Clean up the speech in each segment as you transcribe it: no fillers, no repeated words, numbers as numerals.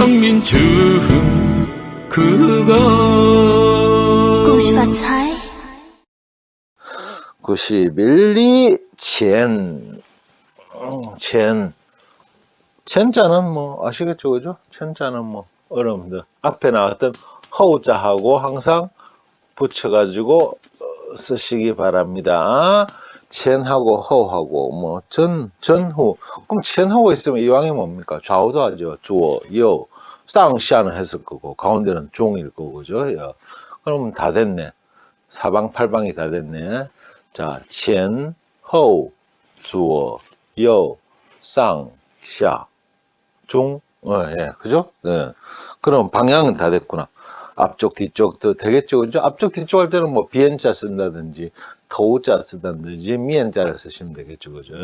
生命中그가 恭喜发财。 91리 첸자는 뭐 아시겠죠, 그죠? 첸자는 뭐 어려운데 앞에 나왔던 허우자하고 항상 붙여가지고 쓰시기 바랍니다. 첸하고 허하고 뭐 전후. 그럼 첸하고 있으면 이왕이 뭡니까? 좌우도 하죠. 주어, 여, 쌍샤는 했을 거고 가운데는 종일 거고, 그죠? 그러면 다 됐네. 사방팔방이 다 됐네. 자, 첸, 허우, 주어, 여, 쌍, 샤, 중, 예, 그죠? 네. 그럼 방향은 다 됐구나. 앞쪽, 뒤쪽도 되겠죠, 그죠? 앞쪽, 뒤쪽 할 때는 뭐 비엔자 쓴다든지, 토우자 쓰다든지, 미엔자를 쓰시면 되겠죠, 그죠?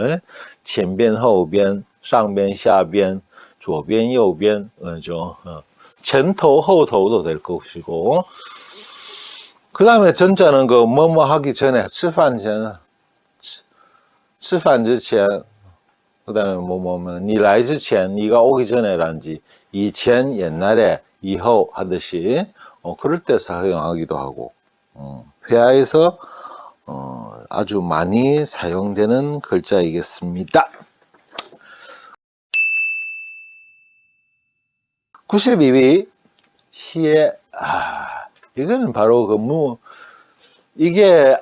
첸边, 后边, 上边, 下边, 左边, 右边, 그죠? 첸토, 허우토도 될 것이고, 그 다음에 전자는 그 뭐뭐 하기 전에, 吃饭前, 吃饭之前, 그 다음에 니来之前, 니가 오기 전에란지, 이前옛날에, 이후 하듯이, 그럴 때 사용하기도 하고, 회화에서, 아주 많이 사용되는 글자이겠습니다. 92위, 시에, 이거는 바로 이게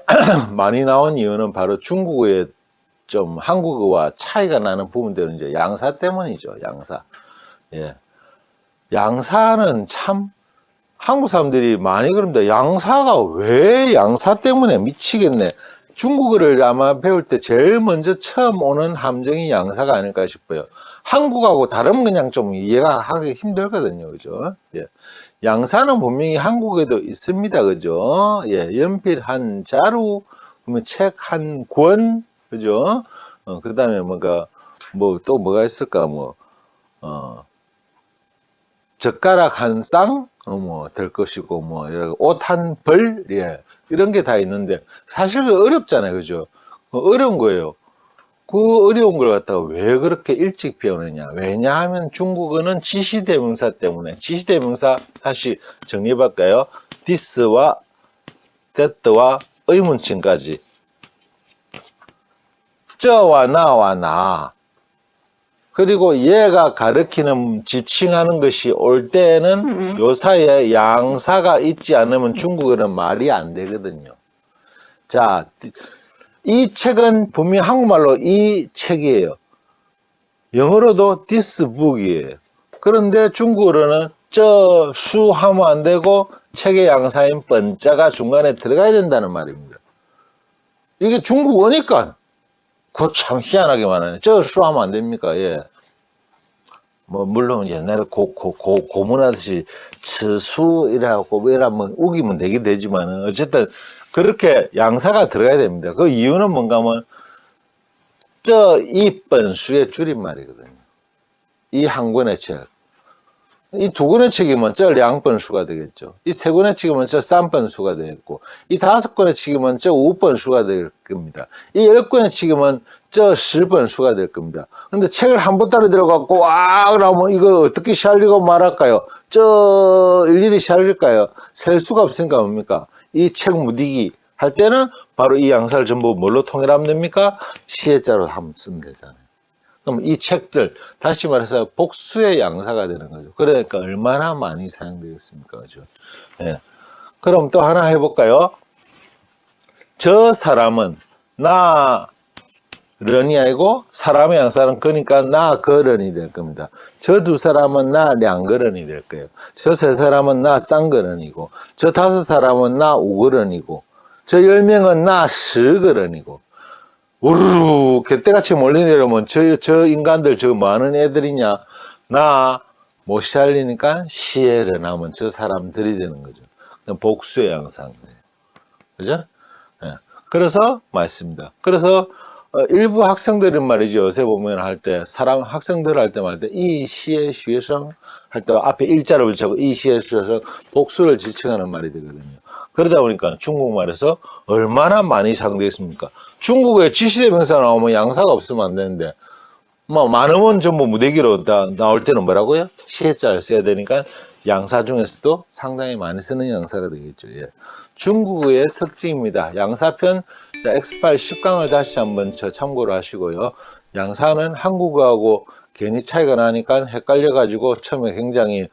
많이 나온 이유는 바로 중국어에 좀 한국어와 차이가 나는 부분들은 이제 양사 때문이죠. 양사. 예. 양사는 참 한국 사람들이 많이 그럽니다. 양사가 왜 양사 때문에 미치겠네. 중국어를 아마 배울 때 제일 먼저 처음 오는 함정이 양사가 아닐까 싶어요. 한국하고 다르면 그냥 좀 이해가 하기 힘들거든요. 그죠? 예. 양사는 분명히 한국에도 있습니다. 그죠? 예. 연필 한 자루, 그러면 책 한 권, 그죠? 그 다음에 또 뭐가 있을까? 젓가락 한 쌍? 될 것이고, 옷 한 벌? 예. 이런 게 다 있는데, 사실 어렵잖아요. 그죠? 어려운 거예요. 그 어려운 걸 갖다가 왜 그렇게 일찍 배우느냐? 왜냐하면 중국어는 지시대명사 때문에, 지시대명사 다시 정리해볼까요? this와 that와 의문칭까지. 저와 나와 나. 그리고 얘가 가리키는 지칭하는 것이 올 때는 요 사이에 양사가 있지 않으면 중국어는 말이 안 되거든요. 자, 이 책은 분명히 한국말로 이 책이에요. 영어로도 this book이에요. 그런데 중국어로는 저 수 하면 안 되고 책의 양사인 번자가 중간에 들어가야 된다는 말입니다. 이게 중국어니까 그거 참 희한하게만 하네. 저 수 하면 안 됩니까? 예. 물론 옛날에 고문하듯이 츠수 이라고 이라면 우기면 되긴 되지만은 어쨌든 그렇게 양사가 들어가야 됩니다. 그 이유는 뭔가 하면 이本수의 줄임말이거든요. 이 한 권의 책. 이 두 권의 책이면 량本수가 되겠죠. 이 세 권의 책이면 쌈本수가 되겠고, 이 다섯 권의 책이면 우本수가 될 겁니다. 이 10권의 책이면十本수가 될 겁니다. 근데 책을 한 보따리 들어갖고, 그러면 이거 어떻게 샬리고 말할까요? 일일이 샬릴까요? 셀 수가 없으니까 뭡니까? 이 책 무디기 할 때는 바로 이 양사를 전부 뭘로 통일하면 됩니까? 시혜자로 하면 쓰면 되잖아요. 그럼 이 책들, 다시 말해서 복수의 양사가 되는 거죠. 그러니까 얼마나 많이 사용되겠습니까? 그죠? 예. 그럼 또 하나 해볼까요? 저 사람은 런이 아니고 사람의 양사는 그러니까 거런이 될 겁니다. 저 두 사람은 량거런이 될 거예요. 저 세 사람은 쌍거런이고, 저 다섯 사람은 우거런이고, 저 10명은十거런이고, 우르르 개떼같이 몰려내려면 저 인간들 저 많은 애들이냐, 못 살리니까 시에를 하면 저 사람들이 되는 거죠. 복수의 양사인 거예요. 그죠? 예. 그래서 맞습니다. 그래서 일부 학생들은 말이죠. 요새 보면 학생들 할 때 말할 때, 이 시의学生할 때 앞에 일자를 붙이고, 이 시의学生, 복수를 지칭하는 말이 되거든요. 그러다 보니까 중국말에서 얼마나 많이 사용되어 있습니까? 중국에 지시대명사 나오면 양사가 없으면 안 되는데, 뭐 많으면 전부 무대기로 다 나올 때는 뭐라고요? 시해자를 써야 되니까 양사 중에서도 상당히 많이 쓰는 양사가 되겠죠. 예. 중국어의 특징입니다. 양사편 자, X8 10강을 다시 한번 참고로 하시고요. 양사는 한국어하고 괜히 차이가 나니까 헷갈려가지고 처음에 굉장히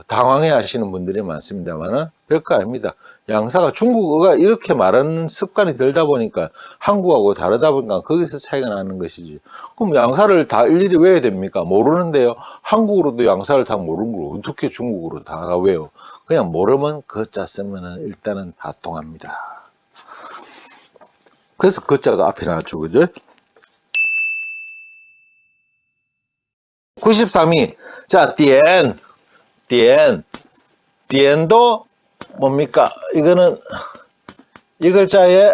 당황해 하시는 분들이 많습니다만은 별거 아닙니다. 양사가 중국어가 이렇게 말하는 습관이 들다 보니까 한국하고 다르다 보니까 거기서 차이가 나는 것이지. 그럼 양사를 다 일일이 외워야 됩니까? 모르는데요. 한국어로도 양사를 다 모르는 걸 어떻게 중국어로 다 외워? 그냥 모르면 거자 쓰면은 일단은 다 통합니다. 그래서 거자가 앞에 나왔죠. 그죠? 93위. 자, 디엔도 뭡니까? 이거는 이 글자의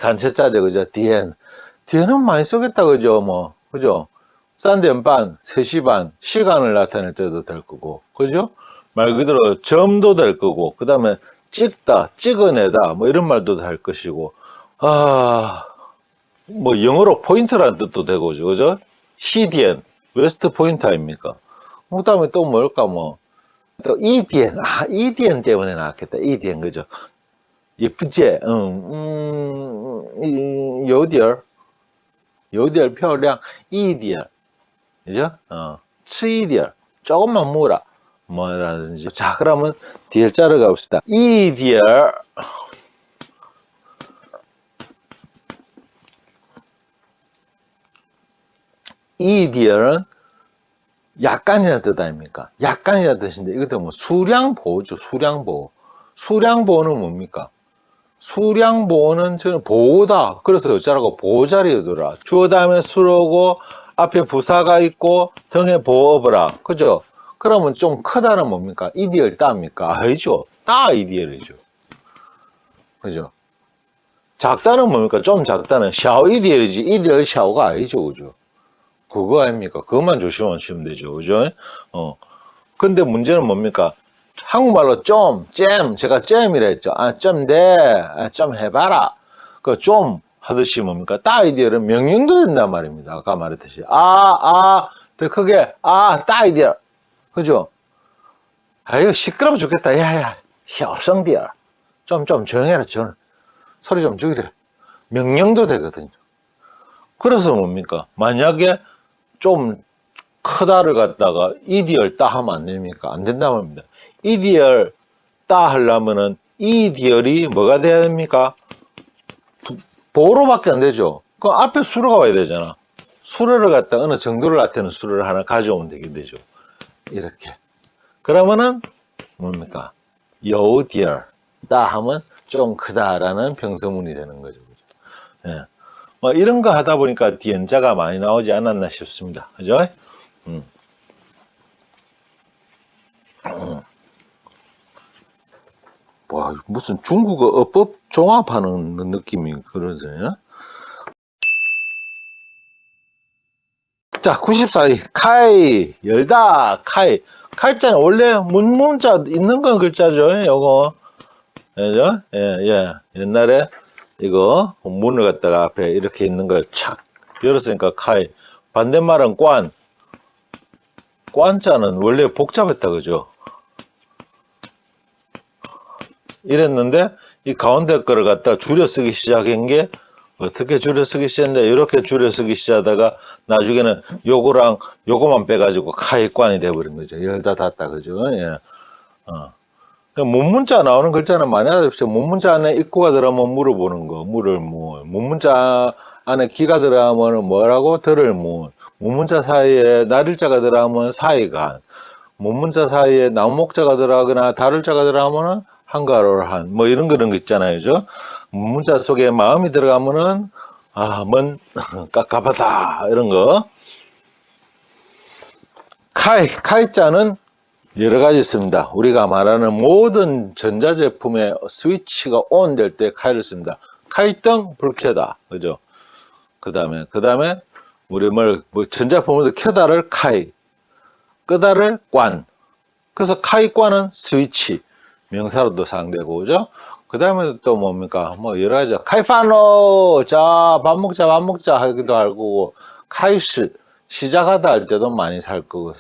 단체자죠. 그죠? 디엔은 많이 쓰겠다. 그죠? 뭐, 그죠? 3点반, 3시 반, 시간을 나타낼 때도 될 거고, 그죠? 말 그대로 점도 될 거고, 그 다음에 찍다, 찍어내다, 뭐 이런 말도 될 것이고, 뭐 영어로 포인트라는 뜻도 되고, 그죠? CDN, 웨스트 포인트 아닙니까? 그 다음에 또 뭘까, 뭐, 또 EDN, EDN 때문에 나왔겠다. EDN, 그죠? 예쁘지? 요디얼漂亮, EDL, 그죠? 吃一点, 조금만 먹어라. 뭐라든지. 자, 그러면 디엘자를 가봅시다. EDL, EDL은 약간이라는 뜻 아닙니까? 약간이라는 뜻인데, 이것도 뭐 수량보호죠, 수량보호. 수량보호는 뭡니까? 수량보호는 저는 보호다. 그래서 어쩌라고 보호자리더라. 주어 다음에 수로고, 앞에 부사가 있고, 등에 보호어라. 그죠? 그러면 좀 크다는 뭡니까? 이디얼 따입니까? 아니죠. 따 이디얼이죠. 그죠? 작다는 뭡니까? 좀 작다는 샤오 이디얼이지, 이디얼 샤오가 아니죠. 그죠? 그거 아닙니까? 그것만 조심하시면 되죠. 그죠? 근데 문제는 뭡니까? 한국말로 좀, 제가 잼이라 했죠. 좀 해봐라. 그 좀 하듯이 뭡니까? 따이디어는 명령도 된단 말입니다. 아까 말했듯이. 더 크게, 따이디어. 그죠? 이거 시끄러워 죽겠다. 야야, 小声点. 좀 조용해라, 소리 좀 죽이래. 명령도 되거든요. 그래서 뭡니까? 만약에 좀 크다를 갖다가 이디얼 따 하면 안 됩니까? 안 된단 말입니다. 이디얼 따 하려면은 이디얼이 뭐가 돼야 됩니까? 보로밖에 안 되죠. 그 앞에 수로가 와야 되잖아. 수로를 갖다 어느 정도를 나타내는 수로를 하나 가져오면 되게 되죠. 이렇게. 그러면은 뭡니까? 여디얼 따 하면 좀 크다라는 평서문이 되는 거죠. 예. 뭐 이런 거 하다 보니까 디엔자가 많이 나오지 않았나 싶습니다. 그죠? 와, 무슨 중국어 어법 종합하는 느낌이 그러세요? 자, 94위. 카이, 열다, 카이자는 원래 문자 있는 건 글자죠. 요거. 그죠? 예. 옛날에 이거 문을 갖다가 앞에 이렇게 있는 걸 착 열었으니까 카이. 반대말은 관자는 원래 복잡했다. 그죠? 이랬는데 이 가운데 거를 갖다 줄여 쓰기 시작한 게 어떻게 줄여 쓰기 시작했는데 이렇게 줄여 쓰기 시작하다가 나중에는 요거랑 요거만 빼가지고 카이관이 돼버린 거죠. 열다 닫다. 그죠? 예. 문문자 나오는 글자는 많이 알아두십시오. 문문자 안에 입구가 들어가면 물어보는 거, 문문자 안에 기가 들어가면 뭐라고? 들을 문문자 사이에 날일자가 들어가면 사이간, 문문자 사이에 나무목자가 들어가거나 다를자가 들어가면 한가로를 한, 뭐 이런 그런 거 있잖아요. 그죠? 문문자 속에 마음이 들어가면은, 깝깝하다, 이런 거. 카이자는 여러 가지 있습니다. 우리가 말하는 모든 전자제품의 스위치가 온 될 때 카이를 씁니다. 카이등 불 켜다. 그죠? 그 다음에, 우리 전자제품을 켜다를 카이, 끄다를 관. 그래서 카이관은 스위치. 명사로도 사용되고, 그죠? 그 다음에 또 뭡니까? 뭐 여러 가지. 카이파노! 자, 밥 먹자 하기도 하고, 카이시 시작하다 할 때도 많이 쓰고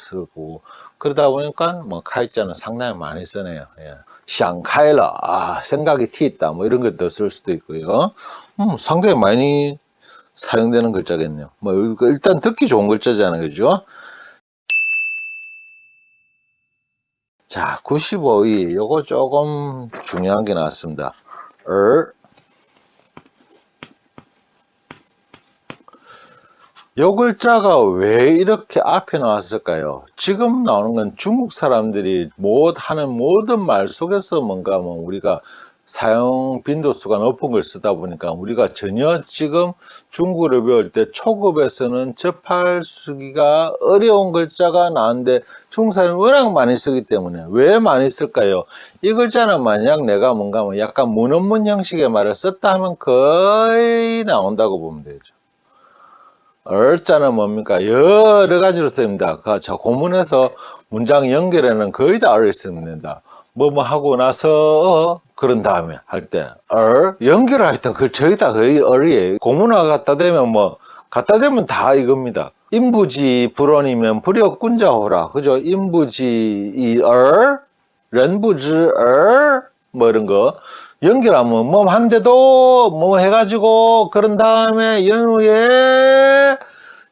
그러다 보니까 뭐 카이자는 상당히 많이 쓰네요. 예. 想开了, 생각이 트있다 뭐 이런 것도 쓸 수도 있고요. 상당히 많이 사용되는 글자겠네요. 뭐 일단 듣기 좋은 글자잖아요, 그죠? 자, 95위 요거 조금 중요한 게 나왔습니다. 요 글자가 왜 이렇게 앞에 나왔을까요? 지금 나오는 건 중국 사람들이 하는 모든 말 속에서 뭔가 뭐 우리가 사용 빈도수가 높은 걸 쓰다 보니까 우리가 전혀 지금 중국어를 배울 때 초급에서는 접하기가 어려운 글자가 나왔는데 중국 사람이 워낙 많이 쓰기 때문에 왜 많이 쓸까요? 이 글자는 만약 내가 뭔가 뭐 약간 문언문 형식의 말을 썼다 하면 거의 나온다고 보면 되죠. 얼자는 뭡니까? 여러 가지로 씁니다. 저 고문에서 문장 연결에는 거의 다 얼을 씁니다. 뭐뭐 하고 나서 그런 다음에 할 때 연결할 때 저희 다 거의 얼이에요. 고문화 갖다 대면 갖다 대면 다 이겁니다. 인부지 불언이면 불여군자호라. 그죠? 인부지 이얼 렌부지 뭐 이런 거 연결하면 뭐 한데도 뭐 해가지고 그런 다음에 연후에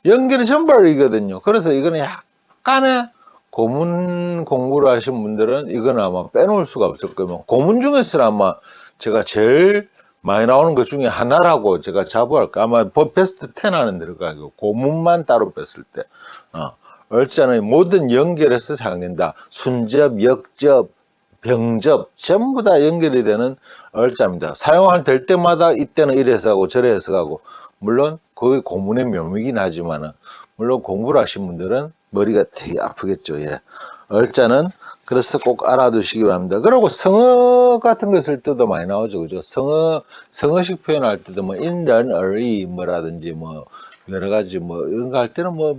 연결이 전발이거든요. 그래서 이거는 약간의 고문 공부를 하신 분들은 이건 아마 빼놓을 수가 없을 거예요. 고문 중에서는 아마 제가 제일 많이 나오는 것 중에 하나라고 제가 자부할까. 아마 베스트 10 안에 들어가고 고문만 따로 뺐을 때 얼자는 모든 연결해서 사용된다. 순접, 역접, 병접 전부 다 연결이 되는 얼자입니다. 사용할 될 때마다 이때는 이래서 하고 저래서 하고 물론 그게 고문의 묘미긴 하지만은 물론 공부를 하신 분들은 머리가 되게 아프겠죠. 예. 얼자는 그래서 꼭 알아두시기 바랍니다. 그리고 성어 같은 거 쓸 때도 많이 나오죠. 그죠? 성어식 표현할 때도 뭐 인런얼이 뭐라든지 뭐 여러 가지 뭐 이런 거 할 때는 뭐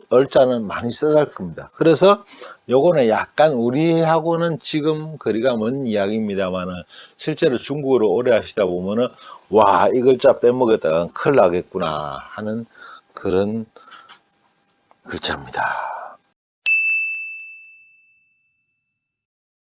얼자는 많이 써갈 겁니다. 그래서 요거는 약간 우리하고는 지금 거리가 먼 이야기입니다만은 실제로 중국어로 오래 하시다 보면은 와, 이 글자 빼먹었다가 큰일 나겠구나 하는 그런 글자입니다.